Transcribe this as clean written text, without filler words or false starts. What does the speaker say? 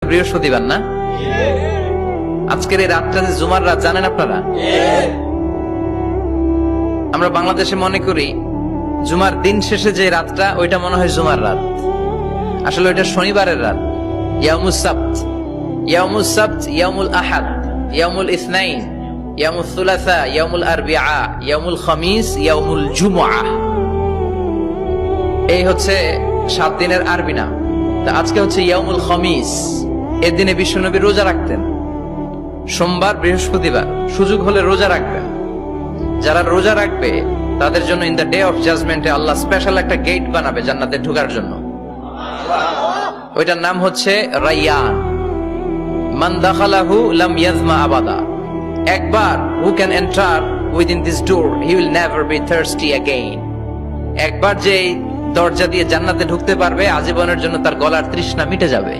বৃহস্পতিবার না? আজকের এই রাতটা যে জুমার রাত, জানেন আপনারা? আমরা বাংলাদেশে মনে করি জুমার দিন শেষে যে রাতটা, ওইটা মনে হয় জুমার রাত। আসলে ওইটা শনিবারের রাত। ইয়াউমুস সাবত, ইয়াউমুস সাবত, ইয়াউমুল আহাদ, ইয়াউমুল ইসনাইন, ইয়াউমুল সুলাসা, ইয়াউমুল আরবিআ, ইয়াউমুল খামিস, ইয়াউমুল জুমআহ। এই হচ্ছে 7 দিনের আরবি নাম। তা আজকে হচ্ছে ইয়াউমুল খামিস। এর দিনে বিশ্বনবী রোজা রাখতেন। সোমবার, বৃহস্পতিবার সুযোগ হলে রোজা রাখবেন। যারা রোজা রাখবে তাদের জন্য ইন দ্য ডে অফ জাজমেন্টে আল্লাহ স্পেশাল একটা গেট বানাবে জান্নাতে ঢোকার জন্য। ওইটার নাম হচ্ছে রাইয়ান। মান দাখালাহু লাম ইয়াজমা আবাদা। একবার who can enter within this door he will never be thirsty again. একবার যে দরজা দিয়ে জান্নাতে ঢুকতে পারবে, আজীবনের জন্য তার গলার তৃষ্ণা মিটে যাবে।